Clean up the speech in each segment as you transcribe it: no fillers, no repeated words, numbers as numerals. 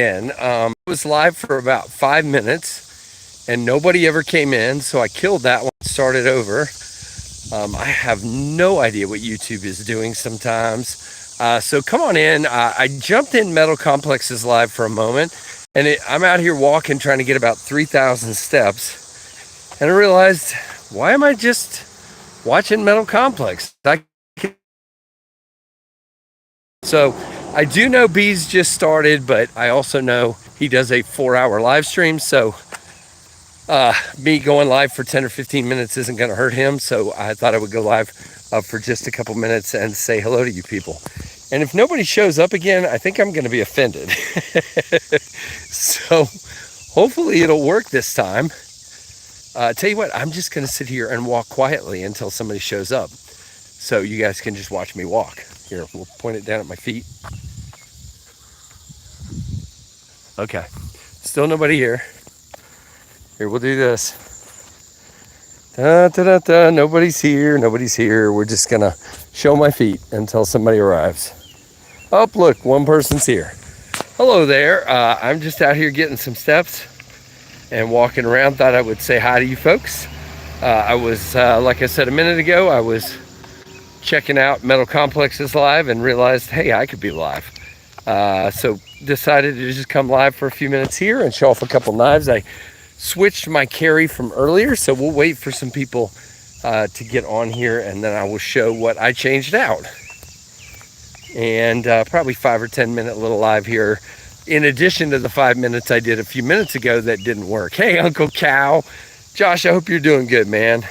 It was live for about 5 minutes and nobody ever came in, so I killed that one, started over. I have no idea what YouTube is doing sometimes. So come on in. I jumped in Metal Complexes live for a moment, and I'm out here walking trying to get about 3,000 steps, and I realized, why am I just watching Metal Complex? So I do know B's just started, but I also know he does a 4-hour live stream, so me going live for 10 or 15 minutes isn't going to hurt him. So I thought I would go live for just a couple minutes and say hello to you people. And if nobody shows up again, I think I'm going to be offended. So hopefully it'll work this time. Tell you what, I'm just going to sit here and walk quietly until somebody shows up, so you guys can just watch me walk. Here, we'll point it down at my feet. Okay, still nobody here. Here, we'll do this. Da, da, da, da. Nobody's here. Nobody's here. We're just gonna show my feet until somebody arrives. Oh, look, one person's here. Hello there. I'm just out here getting some steps and walking around. Thought I would say hi to you folks. I was, like I said a minute ago, I was checking out Metal Complexes live and realized, hey, I could be live. So decided to just come live for a few minutes here and show off a couple knives. I switched my carry from earlier, so we'll wait for some people to get on here, and then I will show what I changed out. And probably 5 or 10 minute little live here, in addition to the 5 minutes I did a few minutes ago that didn't work. Hey, Uncle Cow. Josh, I hope you're doing good, man.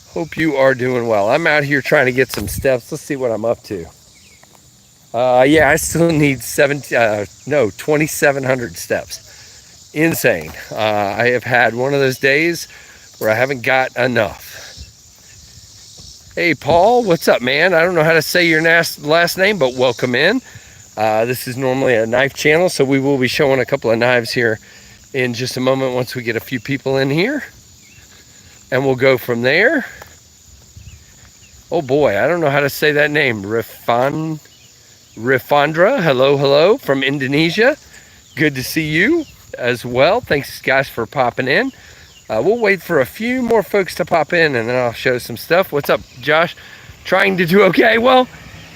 Hope you are doing well. I'm out here trying to get some steps. Let's see what I'm up to. Yeah, I still need 2,700 steps. Insane. I have had one of those days where I haven't got enough. Hey, Paul, what's up, man? I don't know how to say your last name, but welcome in. This is normally a knife channel, so we will be showing a couple of knives here in just a moment once we get a few people in here. And we'll go from there. Oh boy, I don't know how to say that name. Rifandra, hello from Indonesia. Good to see you as well. Thanks guys for popping in. We'll wait for a few more folks to pop in and then I'll show some stuff. What's up, Josh? Trying to do okay? Well,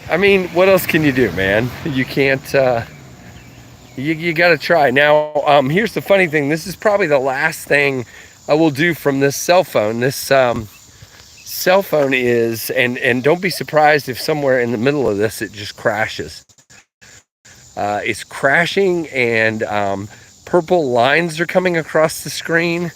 I mean, what else can you do, man? You can't, you gotta try. Now, here's the funny thing. This is probably the last thing I will do from this cell phone. This cell phone is, and don't be surprised if somewhere in the middle of this it just crashes. It's crashing, and purple lines are coming across the screen,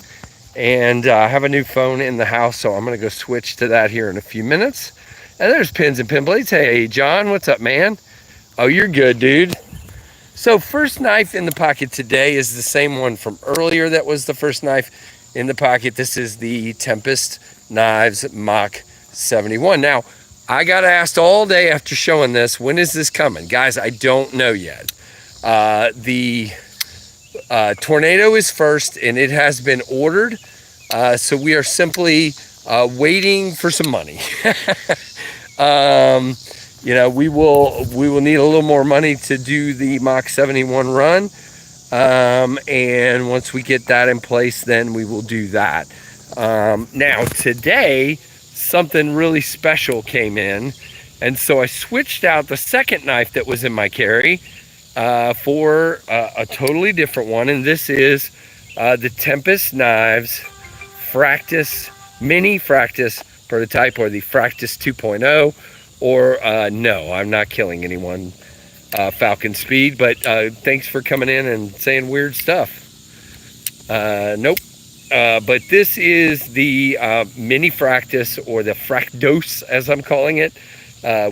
and I have a new phone in the house, so I'm gonna go switch to that here in a few minutes. And there's Pins and Pin Blades. Hey John, what's up, man? Oh, you're good, dude. So first knife in the pocket today is the same one from earlier that was the first knife in the pocket. This is the Tempest Knives Mach 71. Now, I got asked all day after showing this, when is this coming? Guys, I don't know yet. The Tornado is first, and it has been ordered. So we are simply waiting for some money. You know, we will need a little more money to do the Mach 71 run. And once we get that in place, then we will do that. Now today, something really special came in, and so I switched out the second knife that was in my carry for a totally different one, and this is the Tempest Knives Mini Fractus prototype, or the Fractus 2.0, or no, I'm not killing anyone, Falcon Speed, but thanks for coming in and saying weird stuff. Nope. But this is the Mini Fractus, or the Fractos as I'm calling it,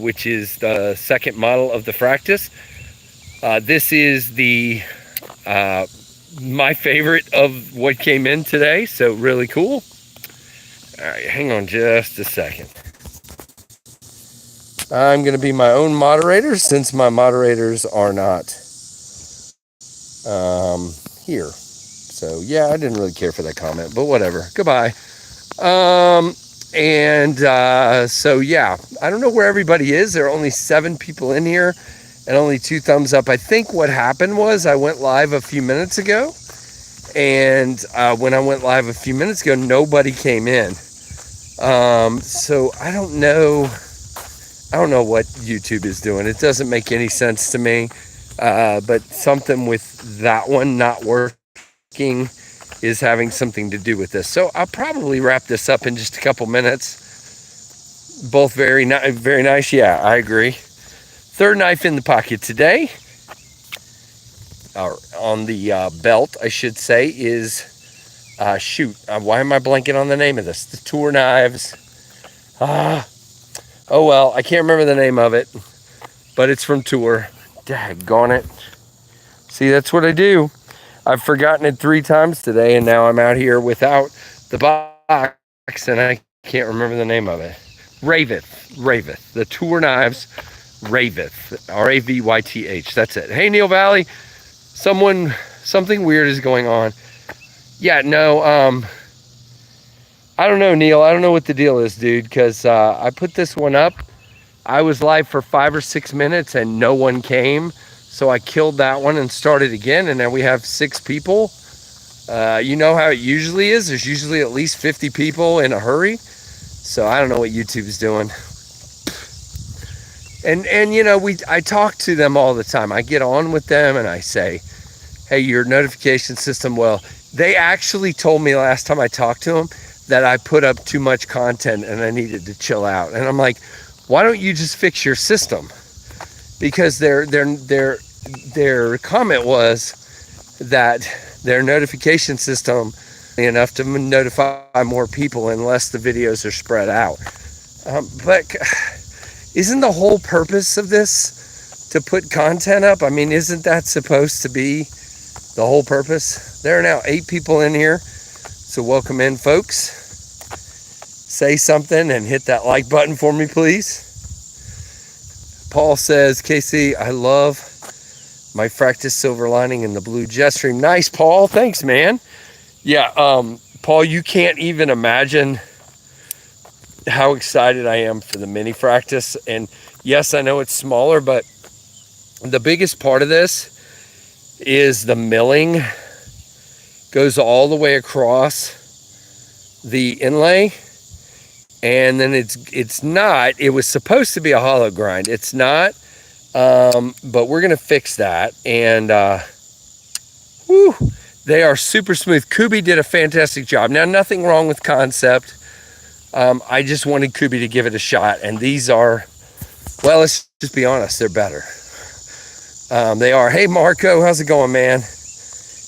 which is the second model of the Fractus. This is the my favorite of what came in today, so really cool. All right, hang on just a second. I'm going to be my own moderator since my moderators are not here. So yeah, I didn't really care for that comment, but whatever. Goodbye. So yeah, I don't know where everybody is. There are only 7 people in here, and only 2 thumbs up. I think what happened was I went live a few minutes ago, and when I went live a few minutes ago, nobody came in. So I don't know what YouTube is doing. It doesn't make any sense to me. But something with that one not working is having something to do with this. So I'll probably wrap this up in just a couple minutes. Both very nice. Yeah, I agree. Third knife in the pocket today, or on the belt, I should say, is why am I blanking on the name of this? The Tour Knives. Oh well, I can't remember the name of it, but it's from Tour. Daggone it. See, that's what I do. I've forgotten it 3 times today, and now I'm out here without the box, and I can't remember the name of it. Ravith. The Tour Knives Ravith. Ravyth. That's it. Hey, Neil Valley. Something weird is going on. Yeah, no, I don't know, Neil. I don't know what the deal is, dude, because I put this one up. I was live for 5 or 6 minutes, and no one came. So I killed that one and started again, and now we have 6 people. You know how it usually is. There's usually at least 50 people in a hurry. So I don't know what YouTube's doing. And you know, I talk to them all the time. I get on with them and I say, hey, your notification system, well, they actually told me last time I talked to them that I put up too much content and I needed to chill out. And I'm like, why don't you just fix your system? Because their comment was that their notification system enough to notify more people unless the videos are spread out. But isn't the whole purpose of this to put content up? I mean, isn't that supposed to be the whole purpose? There are now 8 people in here, so welcome in, folks. Say something and hit that like button for me, please. Paul says, Casey, I love my Fractus silver lining in the blue jet stream. Nice, Paul. Thanks, man. Yeah, Paul, you can't even imagine how excited I am for the mini Fractus. And yes, I know it's smaller, but the biggest part of this is the milling goes all the way across the inlay. And then it was supposed to be a hollow grind. It's not, but we're going to fix that. And, they are super smooth. Kubi did a fantastic job. Now, nothing wrong with concept. I just wanted Kubi to give it a shot. And these are, well, let's just be honest, they're better. They are. Hey, Marco, how's it going, man?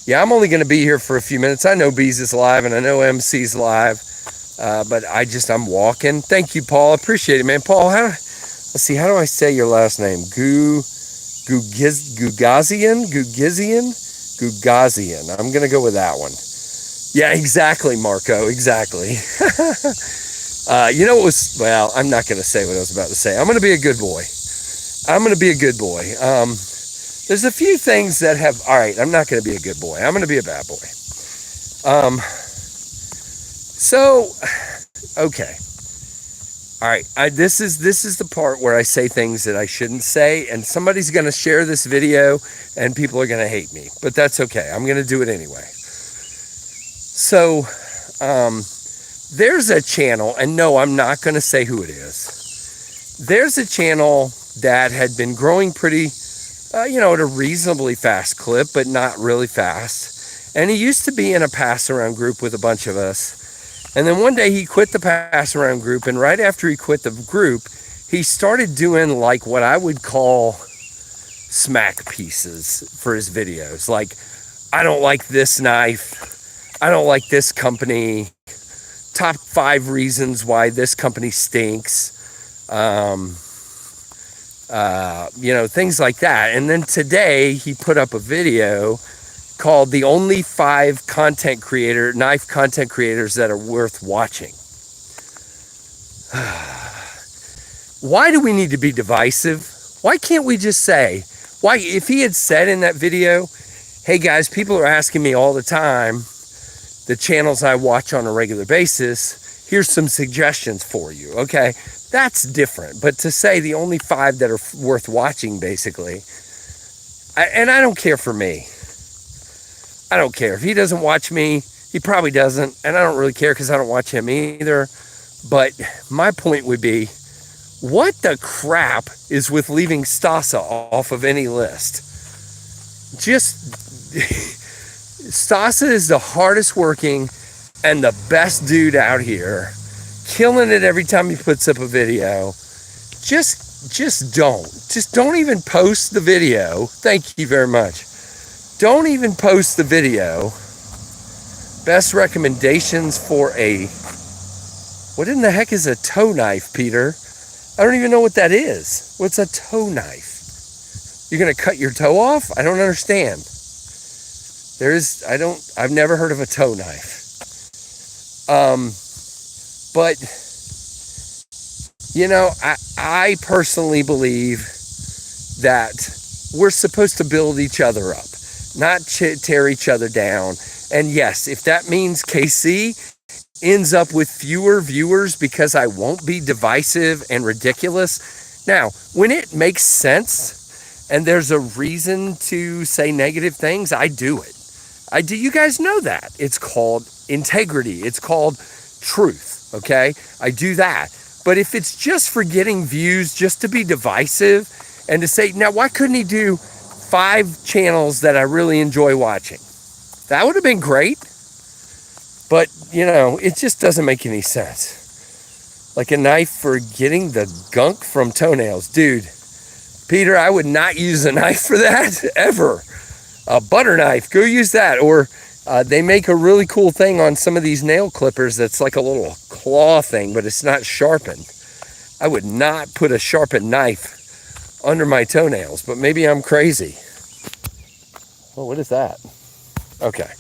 Yeah, I'm only going to be here for a few minutes. I know Bees is live and I know MC's live. But I'm walking. Thank you, Paul. Appreciate it, man. Paul, how do I say your last name? Gugazian. I'm going to go with that one. Yeah, exactly, Marco. Exactly. You know what was, well, I'm not going to say what I was about to say. I'm going to be a good boy. There's a few things that have, all right, I'm not going to be a good boy. I'm going to be a bad boy. So, okay. All right. This is the part where I say things that I shouldn't say, and somebody's going to share this video, and people are going to hate me. But that's okay. I'm going to do it anyway. So, there's a channel, and no, I'm not going to say who it is. There's a channel that had been growing pretty, at a reasonably fast clip, but not really fast. And he used to be in a pass-around group with a bunch of us. And then one day he quit the pass-around group, and right after he quit the group, he started doing like what I would call smack pieces for his videos. Like, I don't like this knife. I don't like this company. Top 5 reasons why this company stinks. Things like that. And then today he put up a video called The Only 5 Knife Content Creators That Are Worth Watching. Why do we need to be divisive? Why can't we just say, if he had said in that video, hey guys, people are asking me all the time, the channels I watch on a regular basis, here's some suggestions for you, okay? that's different. But to say the only 5 that are worth watching, basically, and I don't care for me. I don't care. If he doesn't watch me, he probably doesn't, and I don't really care because I don't watch him either. But my point would be, what the crap is with leaving Stasa off of any list? Just, Stasa is the hardest working and the best dude out here, killing it every time he puts up a video. Just don't even post the video. Thank you very much. Don't even post the video. Best recommendations for what in the heck is a toe knife, Peter? I don't even know what that is. What's a toe knife? You're gonna cut your toe off? I don't understand. I've never heard of a toe knife. But you know, I personally believe that we're supposed to build each other up, not tear each other down. And yes, if that means KC ends up with fewer viewers because I won't be divisive and ridiculous. Now, when it makes sense and there's a reason to say negative things, I do it. I do. You guys know that. It's called integrity. It's called truth, okay? I do that. But if it's just for getting views, just to be divisive and to say, now, why couldn't he do 5 channels that I really enjoy watching? That would have been great. But, you know, it just doesn't make any sense. Like a knife for getting the gunk from toenails. Dude, Peter, I would not use a knife for that, ever. A butter knife, go use that. Or they make a really cool thing on some of these nail clippers that's like a little claw thing, but it's not sharpened. I would not put a sharpened knife under my toenails, but maybe I'm crazy. Oh, what is that? Okay.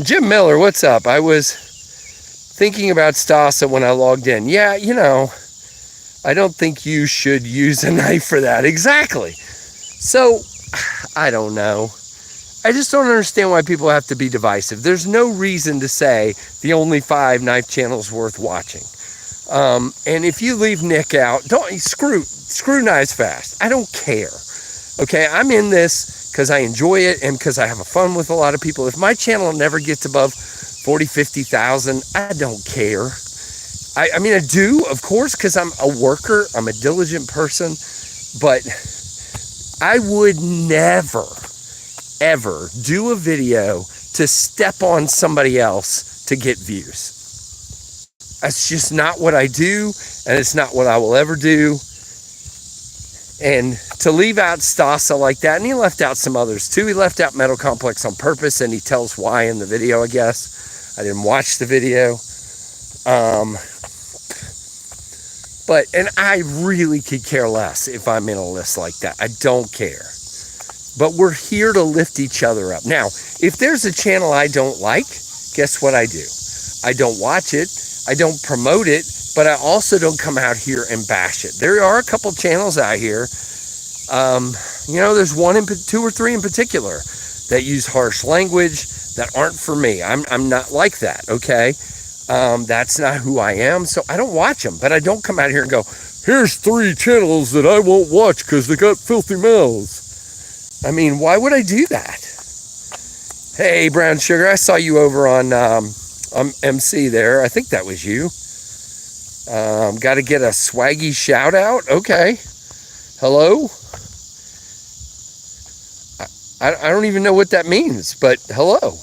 Jim Miller, what's up? I was thinking about Stasa when I logged in. Yeah, you know, I don't think you should use a knife for that. Exactly. So, I don't know. I just don't understand why people have to be divisive. There's no reason to say the only 5 knife channels worth watching. And if you leave Nick out, screw KnivesFAST. I don't care. Okay, I'm in this because I enjoy it and because I have fun with a lot of people. If my channel never gets above 40, 50,000, I don't care. I mean, I do, of course, because I'm a worker. I'm a diligent person. But I would never, ever do a video to step on somebody else to get views. That's just not what I do, and it's not what I will ever do. And to leave out Stasa like that, and he left out some others too. He left out Metal Complex on purpose, and he tells why in the video, I guess. I didn't watch the video. And I really could care less if I'm in a list like that. I don't care. But we're here to lift each other up. Now, if there's a channel I don't like, guess what I do? I don't watch it. I don't promote it. But I also don't come out here and bash it. There are a couple channels out here. You know, there's 2 or 3 in particular that use harsh language that aren't for me. I'm not like that, okay? That's not who I am, so I don't watch them. But I don't come out here and go, here's 3 channels that I won't watch because they got filthy mouths. I mean, why would I do that? Hey, Brown Sugar, I saw you over on MC there. I think that was you. Got to get a swaggy shout out. Okay. Hello. I don't even know what that means, but hello.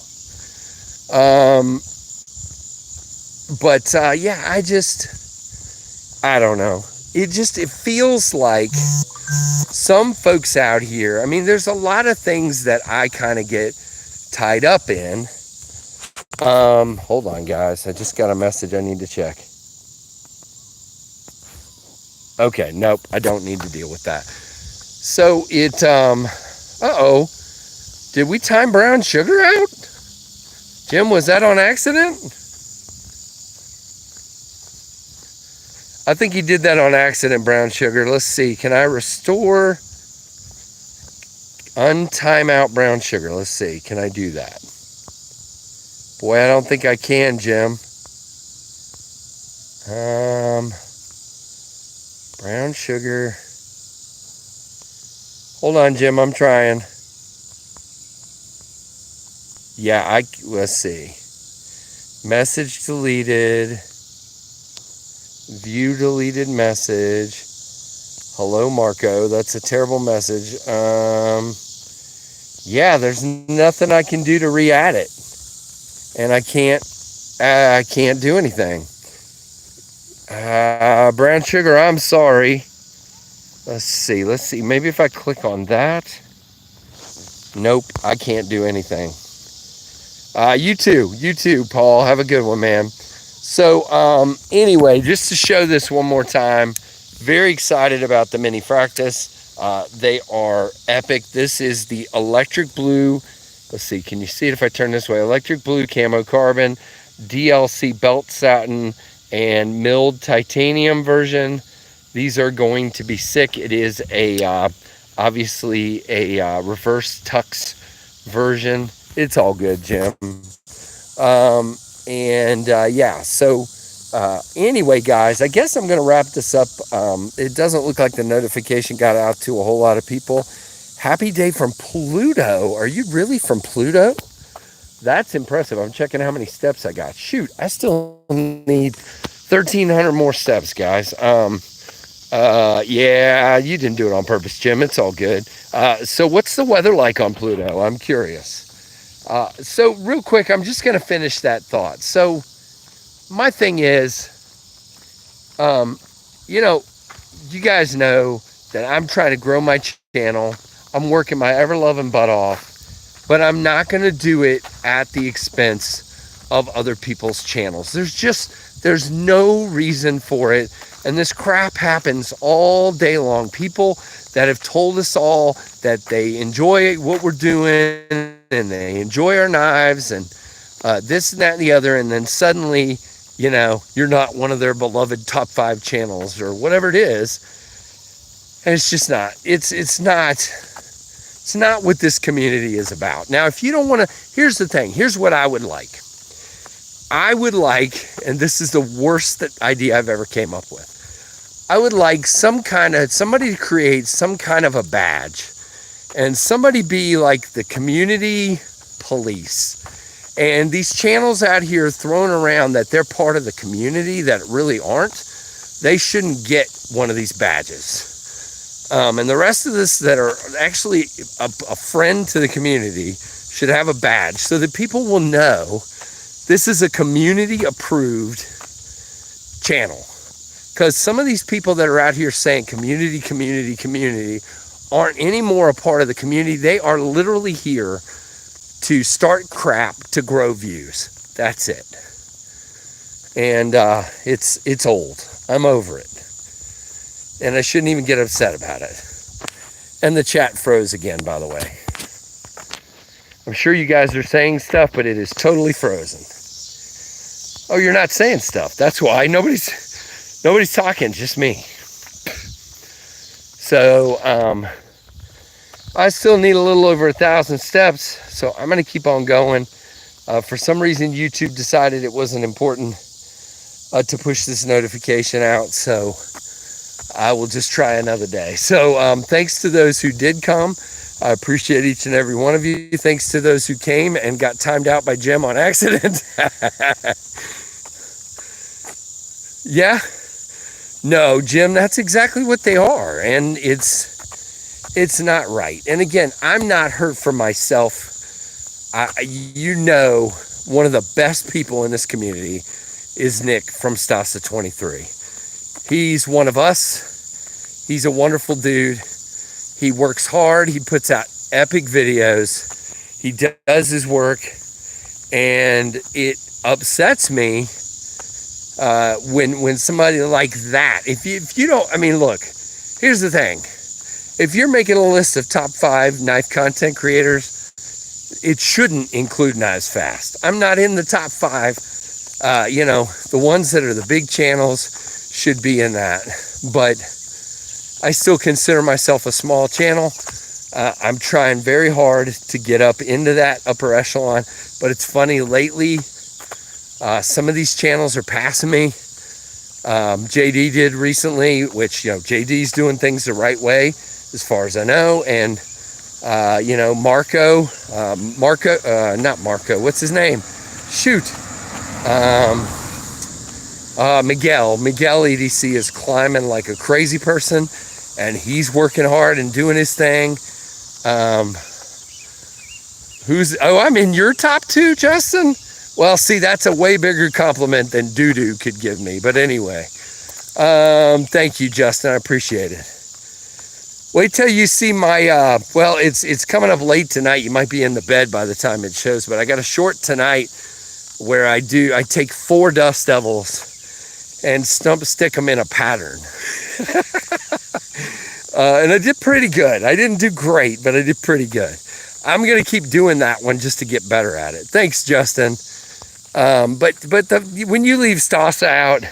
Yeah, I don't know. It feels like some folks out here, I mean, there's a lot of things that I kind of get tied up in. Hold on, guys. I just got a message I need to check. Okay, nope, I don't need to deal with that. So uh-oh. Did we time Brown Sugar out? Jim, was that on accident? I think he did that on accident, Brown Sugar. Let's see, can I restore? Untime out Brown Sugar. Let's see, can I do that? Boy, I don't think I can, Jim. Brown sugar. Hold on, Jim, I'm trying. Yeah, let's see. Message deleted. View deleted message. Hello, Marco. That's a terrible message. Yeah, there's nothing I can do to re-add it. And I can't do anything. Brown sugar, I'm sorry. Let's see. Maybe if I click on that. Nope, I can't do anything. You too, Paul. Have a good one, man. So, anyway, just to show this one more time, very excited about the mini Fractus. They are epic. This is the electric blue. Let's see, can you see it if I turn this way? Electric blue camo carbon, DLC belt satin, and milled titanium version. These are going to be sick. It is obviously a reverse tux version. It's all good, Jim. Yeah, so anyway, guys, I guess I'm going to wrap this up. It doesn't look like the notification got out to a whole lot of people. Happy day from Pluto. Are you really from Pluto? That's impressive. I'm checking how many steps I got. Shoot, I still need 1,300 more steps, guys. Yeah, you didn't do it on purpose, Jim. It's all good. So what's the weather like on Pluto? I'm curious. So real quick, I'm just going to finish that thought. So my thing is, you know, you guys know that I'm trying to grow my channel. I'm working my ever-loving butt off, but I'm not going to do it at the expense of other people's channels. There's no reason for it. And this crap happens all day long. People that have told us all that they enjoy what we're doing and they enjoy our knives and this and that and the other, and then suddenly, you know, you're not one of their beloved top 5 channels or whatever it is. And it's just not. It's not what this community is about. Now, if you don't want to, here's the thing. Here's what I would like. I would like, and this is the worst idea I've ever came up with. I would like somebody to create some kind of a badge, and somebody be like the community police. And these channels out here throwing around that they're part of the community that really aren't, they shouldn't get one of these badges. And the rest of this that are actually a friend to the community should have a badge so that people will know this is a community approved channel. Because some of these people that are out here saying community aren't anymore a part of the community. They are literally here to start crap to grow views. That's it. And it's old. I'm over it. And I shouldn't even get upset about it. And the chat froze again, by the way. I'm sure you guys are saying stuff, but it is totally frozen. Oh, you're not saying stuff. That's why. Nobody's talking, just me. So, I still need a little over 1,000 steps, so I'm going to keep on going. For some reason, YouTube decided it wasn't important to push this notification out, so I will just try another day. So, thanks to those who did come. I appreciate each and every one of you. Thanks to those who came and got timed out by Jim on accident. Yeah. No, Jim, that's exactly what they are. And it's not right. And again, I'm not hurt for myself. You know, one of the best people in this community is Nick from Stasa 23. He's one of us. He's a wonderful dude. He works hard. He puts out epic videos. He does his work. And it upsets me when somebody like that, if you don't, I mean, look, here's the thing. If you're making a list of top 5 knife content creators, it shouldn't include KnivesFAST. I'm not in the top 5. You know, the ones that are the big channels should be in that. But I still consider myself a small channel. I'm trying very hard to get up into that upper echelon. But it's funny, lately, some of these channels are passing me. JD did recently, which, JD's doing things the right way, as far as I know. And, not Marco, what's his name? Shoot. Miguel EDC is climbing like a crazy person, and he's working hard and doing his thing. I'm in your top 2, Justin? Well, see, that's a way bigger compliment than doo-doo could give me. But anyway, thank you, Justin. I appreciate it. Wait till you see my, it's coming up late tonight. You might be in the bed by the time it shows, but I got a short tonight where I take 4 dust devils and stick them in a pattern. And I did pretty good. I didn't do great, but I did pretty good. I'm going to keep doing that one just to get better at it. Thanks, Justin. But when you leave Stasa out,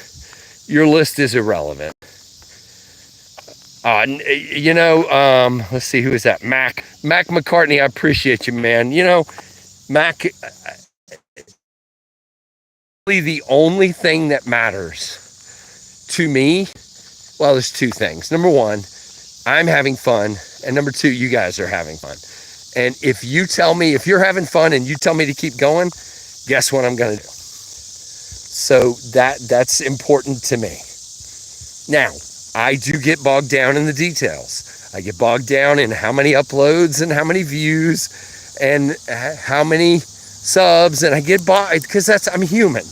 your list is irrelevant. Let's see, who is that? Mac McCartney, I appreciate you, man. Mac, the only thing that matters to me, well, there's 2 things. Number 1, I'm having fun. And number 2, you guys are having fun. And if you're having fun and you tell me to keep going, guess what I'm going to do? So that's important to me. Now, I do get bogged down in the details. I get bogged down in how many uploads and how many views and how many subs, and I get bogged because I'm human.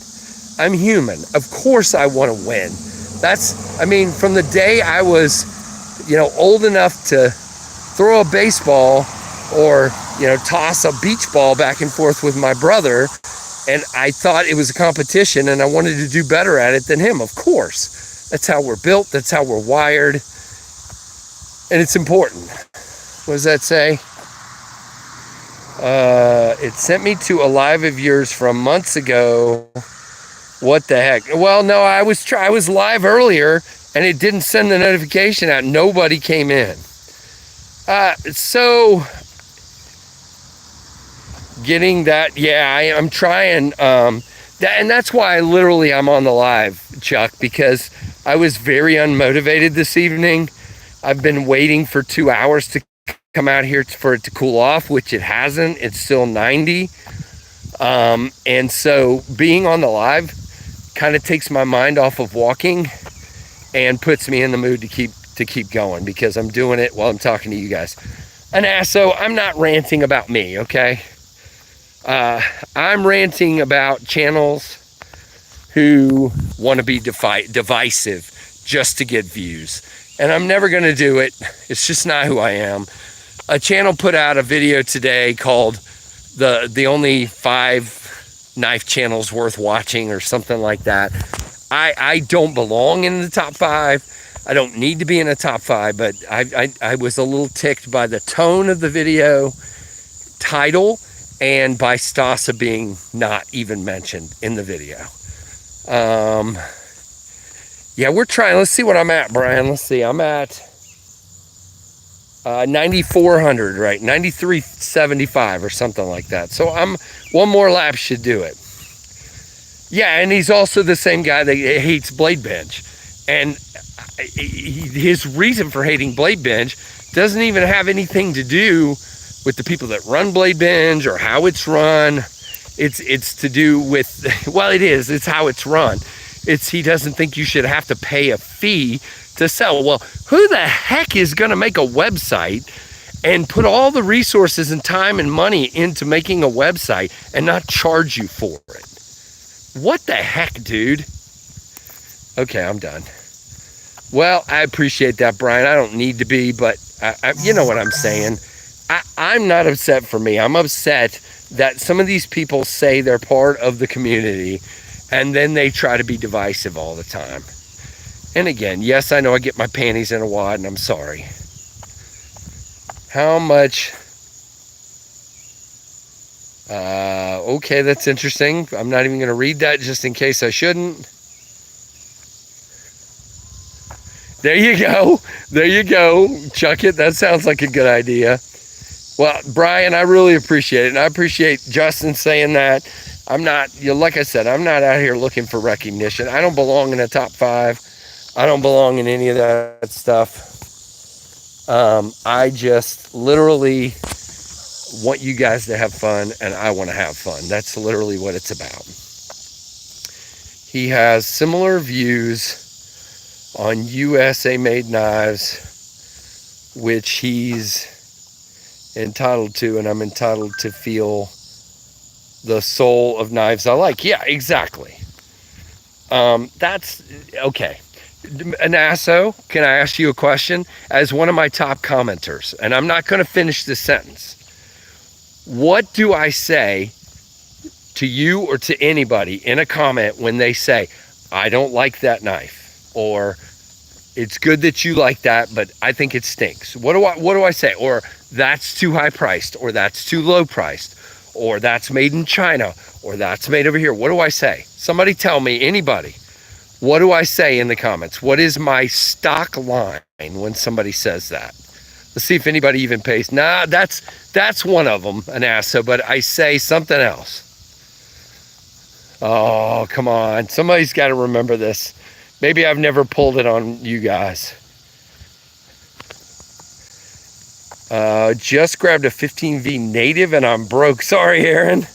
I'm human. Of course I want to win. From the day I was, old enough to throw a baseball or, toss a beach ball back and forth with my brother, and I thought it was a competition and I wanted to do better at it than him. Of course. That's how we're built. That's how we're wired. And it's important. What does that say? It sent me to a live of yours from months ago. What the heck? Well, no, I was live earlier and it didn't send the notification out. Nobody came in. So getting that, I'm trying. And that's why I'm on the live, Chuck, because I was very unmotivated this evening. I've been waiting for 2 hours to come out here for it to cool off, which it hasn't. It's still 90. And so being on the live kind of takes my mind off of walking and puts me in the mood to keep going, because I'm doing it while I'm talking to you guys. And so I'm not ranting about me, okay? I'm ranting about channels who want to be divisive just to get views. And I'm never going to do it. It's just not who I am. A channel put out a video today called the only 5 knife channels worth watching or something like that. I don't belong in the top 5. I don't need to be in the top 5, but I was a little ticked by the tone of the video title and by Stasa being not even mentioned in the video. We're trying. Let's see what I'm at, Brian. Let's see. I'm at 9,400, right? 9,375 or something like that. So one more lap should do it. Yeah, and he's also the same guy that hates Blade Bench. And his reason for hating Blade Bench doesn't even have anything to do with the people that run Blade Bench or how it's run. It's to do with, well, it is. It's how it's run. He doesn't think you should have to pay a fee to sell. Well, who the heck is going to make a website and put all the resources and time and money into making a website and not charge you for it? What the heck, dude? Okay, I'm done. Well, I appreciate that, Brian. I don't need to be, but you know what I'm saying. I'm not upset for me. I'm upset that some of these people say they're part of the community and then they try to be divisive all the time. And again, yes, I know I get my panties in a wad, and I'm sorry. How much? Okay, that's interesting. I'm not even going to read that just in case I shouldn't. There you go. There you go. Chuck it. That sounds like a good idea. Well, Brian, I really appreciate it. And I appreciate Justin saying that. I'm not, like I said, I'm not out here looking for recognition. I don't belong in the top 5. I don't belong in any of that stuff. I just literally want you guys to have fun, and I want to have fun. That's literally what it's about. He has similar views on USA made knives, which he's entitled to, and I'm entitled to feel the soul of knives I like. Yeah, exactly. That's okay. Anasso, can I ask you a question? As one of my top commenters, and I'm not going to finish this sentence. What do I say to you or to anybody in a comment when they say, I don't like that knife, or it's good that you like that, but I think it stinks? What do I say? Or that's too high priced, or that's too low priced, or that's made in China, or that's made over here. What do I say? Somebody tell me, anybody. What do I say in the comments? What is my stock line when somebody says that? Let's see if anybody even pays. Nah, that's one of them, an asso, but I say something else. Oh, come on. Somebody's got to remember this. Maybe I've never pulled it on you guys. Just grabbed a 15V native and I'm broke. Sorry, Aaron.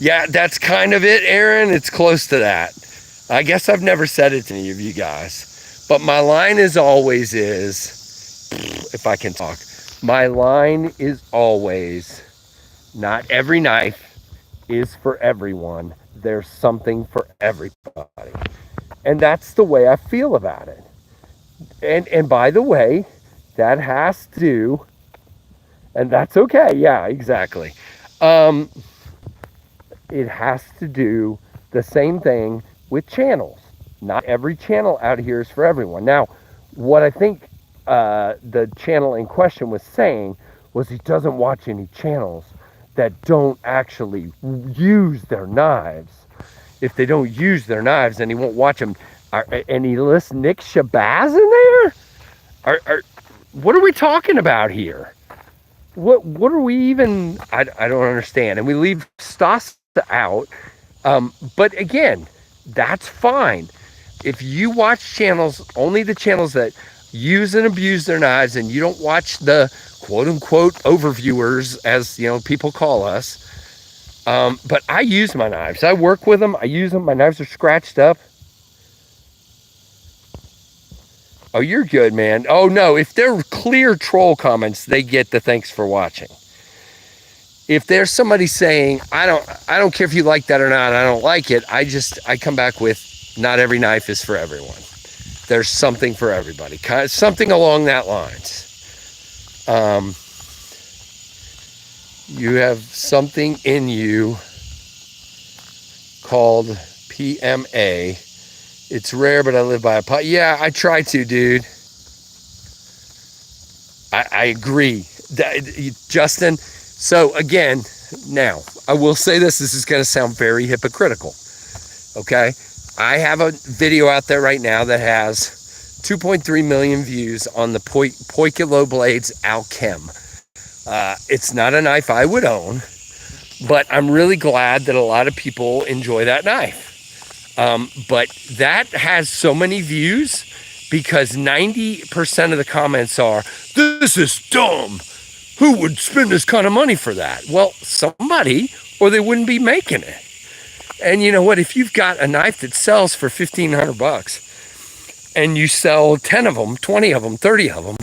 Yeah, that's kind of it, Aaron. It's close to that. I guess I've never said it to any of you guys. But my line is always if I can talk, my line is always, not every knife is for everyone. There's something for everybody. And that's the way I feel about it. And by the way, that has to do, and that's okay. Yeah, exactly. It has to do the same thing with channels. Not every channel out here is for everyone. Now, what I think the channel in question was saying was he doesn't watch any channels that don't actually use their knives. If they don't use their knives, then he won't watch them. And he lists Nick Shabazz in there? What are we talking about here? What are we even? I don't understand. And we leave Stosta out. But again, that's fine. If you watch channels, only the channels that use and abuse their knives, and you don't watch the quote unquote overviewers, as people call us. But I use my knives. I work with them. I use them. My knives are scratched up. Oh, you're good, man. Oh no, if they're clear troll comments, they get the thanks for watching. If there's somebody saying, I don't care if you like that or not, I don't like it, I come back with, not every knife is for everyone. There's something for everybody. Something along that lines. You have something in you called PMA. It's rare, but I live by a pot. Yeah, I try to, dude. I agree. Justin, so again, now, I will say this is going to sound very hypocritical, okay? I have a video out there right now that has 2.3 million views on the Poikilo Blades Alchem. It's not a knife I would own, but I'm really glad that a lot of people enjoy that knife. But that has so many views because 90% of the comments are, this is dumb. Who would spend this kind of money for that? Well, somebody, or they wouldn't be making it. And you know what? If you've got a knife that sells for $1,500 and you sell 10 of them, 20 of them, 30 of them,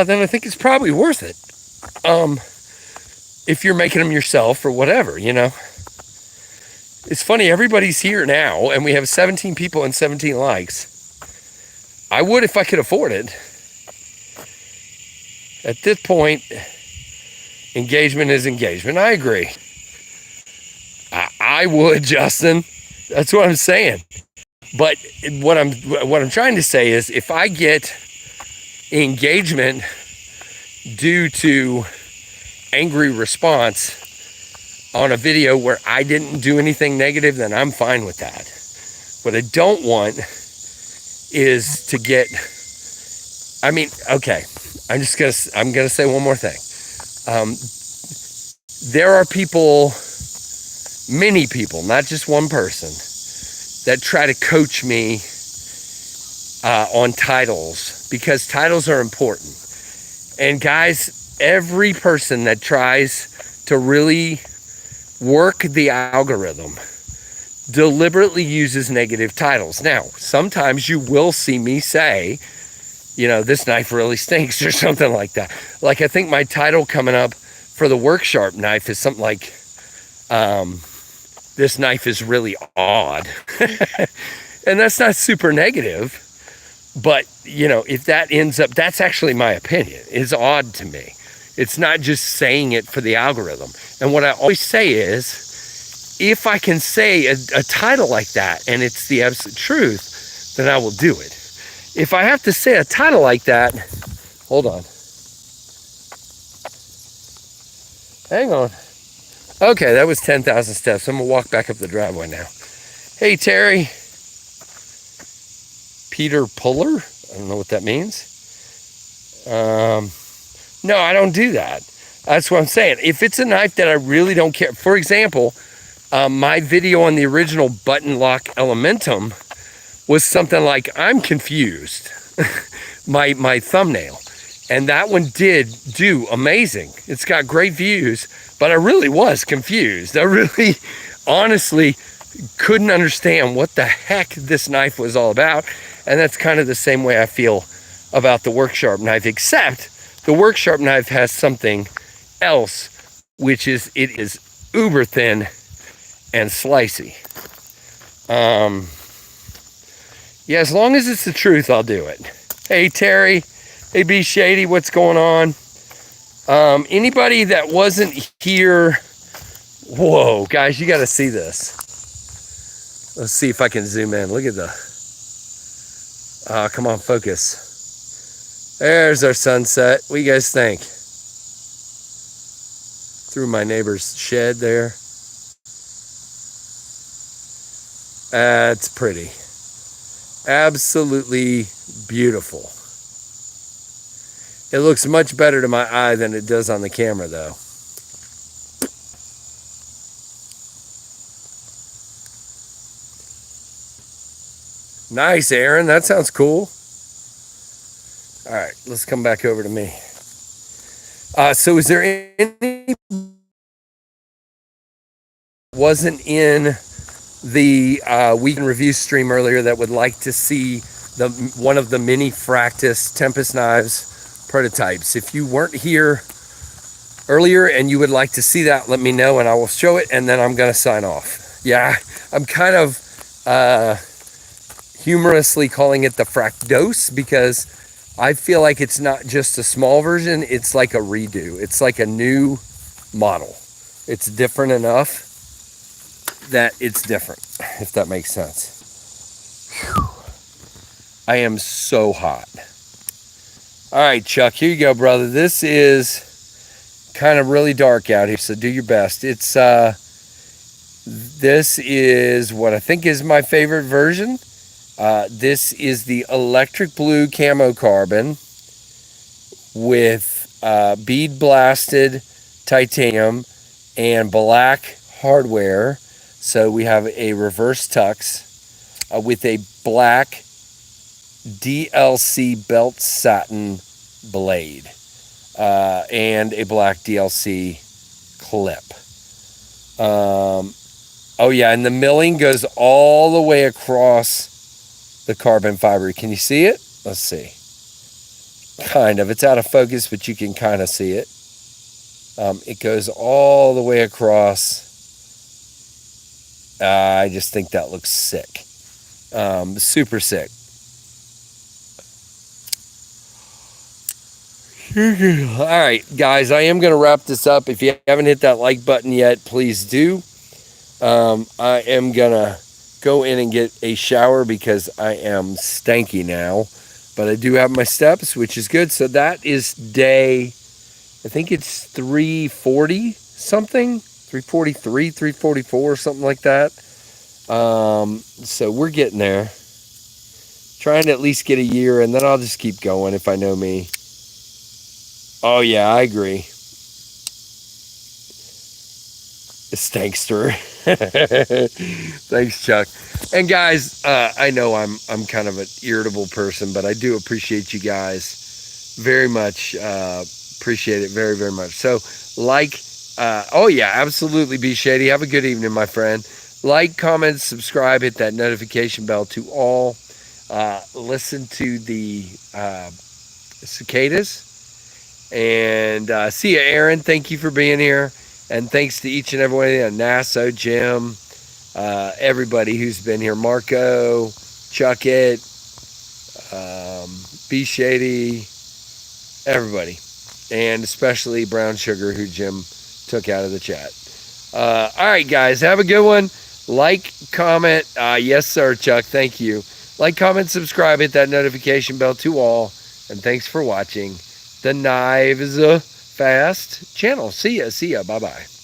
then I think it's probably worth it. If you're making them yourself or whatever, It's funny, everybody's here now, and we have 17 people and 17 likes. I would if I could afford it. At this point, engagement is engagement. I agree. I would, Justin. That's what I'm saying. But what I'm trying to say is, if I get engagement due to angry response on a video where I didn't do anything negative, then I'm fine with that. What I don't want is to get, okay, I'm gonna say one more thing. there are people, many people, not just one person, that try to coach me on titles, because titles are important. And guys, every person that tries to really work the algorithm deliberately uses negative titles. Now, sometimes you will see me say, you know, this knife really stinks or something like that. Like, I think my title coming up for the work sharp knife is something like, this knife is really odd. And that's not super negative, but you know, if that ends up, that's actually my opinion, is odd to me. It's not just saying it for the algorithm. And what I always say is, if I can say a title like that and it's the absolute truth, then I will do it. If I have to say a title like that, hold on. Hang on. Okay, that was 10,000 steps. I'm gonna walk back up the driveway now. Hey, Terry. Peter Puller? I don't know what that means. No, I don't do that. That's what I'm saying. If it's a knife that I really don't care, for example, my video on the original button lock Elementum was something like, I'm confused, my thumbnail. And that one did do amazing. It's got great views, but I really was confused. I really, honestly, couldn't understand what the heck this knife was all about. And that's kind of the same way I feel about the work sharp knife, except the work sharp knife has something else, which is, it is uber thin and slicey. Yeah, as long as it's the truth, I'll do it. Hey, Terry. Hey, B Shady, what's going on? Anybody that wasn't here, whoa, guys, you got to see this. Let's see if I can zoom in. Look at the, come on, focus. There's our sunset. What do you guys think? Through my neighbor's shed there. That's pretty. Absolutely beautiful. It looks much better to my eye than it does on the camera, though. Nice, Aaron. That sounds cool. All right, let's come back over to me. So is there any wasn't in the weekend review stream earlier that would like to see one of the mini Fractus Tempest knives prototypes? If you weren't here earlier and you would like to see that, let me know and I will show it, and then I'm gonna sign off. Yeah, I'm kind of humorously calling it the Fractos because I feel like it's not just a small version, it's like a redo. It's like a new model. It's different enough that it's different, if that makes sense. Whew. I am so hot. All right, Chuck, here you go, brother. This is kind of really dark out here, so do your best. It's this is what I think is my favorite version. This is the electric blue camo carbon with bead blasted titanium and black hardware. So we have a reverse tux with a black DLC belt satin blade and a black DLC clip. Oh yeah, and the milling goes all the way across the carbon fiber. Can you see it? Let's see. Kind of. It's out of focus, but you can kind of see it. It goes all the way across. I just think that looks sick. Super sick. All right, guys, I am going to wrap this up. If you haven't hit that like button yet, please do. I am going to go in and get a shower because I am stanky now. But I do have my steps, which is good. So that is day, I think it's 340 something. 343, 344, something like that. So we're getting there. Trying to at least get a year, and then I'll just keep going if I know me. Oh, yeah, I agree. Stankster. Thanks, Chuck. And guys, I know I'm kind of an irritable person, but I do appreciate you guys very much. Appreciate it very, very much. So oh yeah, absolutely, Be Shady. Have a good evening, my friend. Like, comment, subscribe, hit that notification bell to all. Listen to the cicadas. And see ya, Aaron. Thank you for being here. And thanks to each and every one of you, Nasso, Jim, everybody who's been here. Marco, Chuck It, Be Shady, everybody. And especially Brown Sugar, who Jim took out of the chat. All right, guys, have a good one. Like, comment. Yes, sir, Chuck. Thank you. Like, comment, subscribe, hit that notification bell to all. And thanks for watching the KnivesFAST channel. See ya. Bye-bye.